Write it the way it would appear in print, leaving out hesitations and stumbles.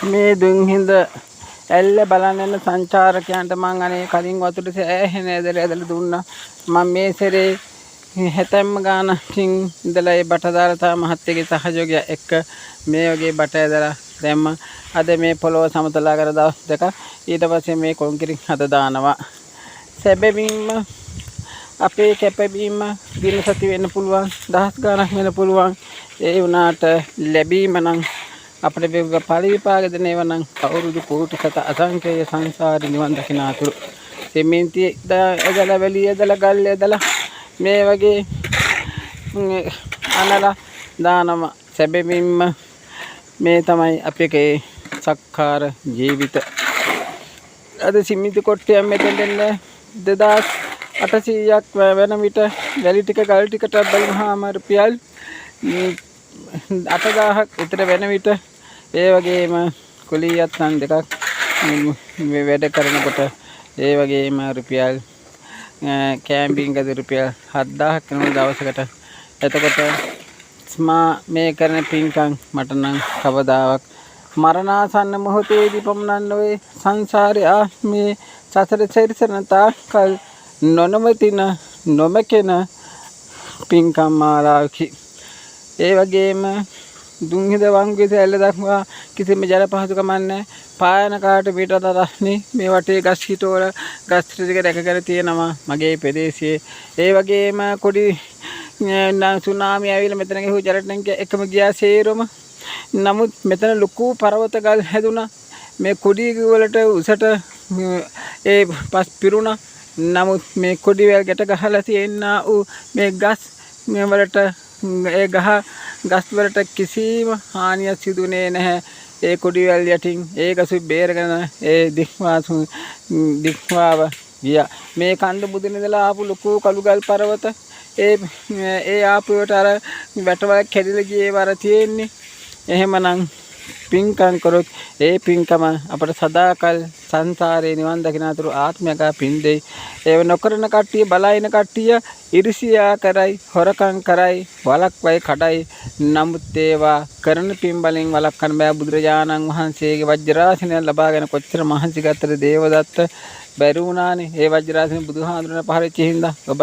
මේ දුන්හිඳ ඇල්ල බලන්න යන සංචාරකයන්ට මං අනේ කලින් වතුර සෑහෙන ඇදලා දුන්නා. මම මේ සැරේ හැතැම්ම ගානකින් ඉඳලා ඒ බටදාරතා මහත්තයගේ සහයෝගය එක්ක මේ වගේ බට ඇදලා දැම්මා. අද මේ පොළොව සමතලා කර දවස් දෙක ඊට පස්සේ මේ කොන්ක්‍රීට් හද දානවා. සැබවින්ම අපේ කැපවීම දින සති වෙන්න පුළුවන්, දහස් ගාණක් වෙන්න පුළුවන්. ඒ වුණාට ලැබීම නම් අපිට පරිපාක දෙන ඒවා නම් අවුරුදු කෝටි සත අසංඛ්‍යය සංසාරේ නිවන් දකින අතුරු සිමෙන්ති ඇදලා වැලි ඇදලා ගල් ඇදලා මේ වගේ අනලා දානම සැබවින්ම මේ තමයි අපේ සක්කාර ජීවිත. අද සිමෙන්ති කොට්ටියක් මෙතෙන් දෙන්නේ 2800ක් වෙන විට වැලි ටික ගල් ටිකට බලුවාම රුපියල් 8000ක් විතර වෙන විට ඒ වගේම කුලියත්නම් දෙකක් වැඩ කරනකොට ඒ වගේම රුපියල් කැම්පින් ගද රුපියල් 7000ක් වෙන දවසකට. එතකොට මේ කරන පින්කම් මට නම් කවදාවත් මරණාසන්න මොහොතේදී පමණක් නොවේ සංසාරේ මේ සසර සැරිසරන තාක්කල් නොනවතින නොමකෙන පින්කම් මාලාවකි. ඒ වගේම දුන්හිඳ වංගුවේ සැල්ල දක්වා කිසිම ජල පහසුකමක් නැහැ. පායන කාට පිට තරස්නේ මේ වටේ ගස් හිටවල ගස් ටික රැකගෙන තියෙනවා මගේ ප්‍රදේශයේ. ඒ වගේම කොඩි සුනාමි ඇවිල්ලා මෙතන ගිහුව ජලටැංක එකම ගියා සේරම. නමුත් මෙතන ලොකු පර්වත ගල් හැදුනා. මේ කොඩි වලට උසට ඒ පස් පිරුණා. නමුත් මේ කොඩි වල ගැට ගහලා තියෙනා ඌ මේ ගස් මේ වලට ඒ ගස් වලට කිසිම හානියක් සිදුුනේ නැහැ. ඒ කොඩි වල යටින් ඒ ගසු බේරගෙන ඒ දික්වාව ගියා. මේ කන්ද බුදින ඉඳලා ආපු ලොකු කළු ගල් පර්වත ඒ ආපුවට අර වැටවල කැඩිලා ගියේ වර තියෙන්නේ. එහෙමනම් පින්කම් කරොත් ඒ පින්කම අපට සදාකල් සංසාරේ නිවන් දකින අතුරු ආත්මයක පින් දෙයි. ඒව නොකරන කට්ටිය බලයින කට්ටිය ඉරිසියා කරයි, හොරකම් කරයි, වලක්වයි කඩයි. නමුත් ඒවා කරන පින් බලෙන් වලක්වන්න බෑ. බුදුරජාණන් වහන්සේගේ වජ්‍රාසනය ලබාගෙන කොච්චර මහන්සි ගත්තද දේවදත්ත බැරි වුණානේ. ඒ වජ්‍රාසනය බුදුහාඳුනන පහරච්ච හින්දා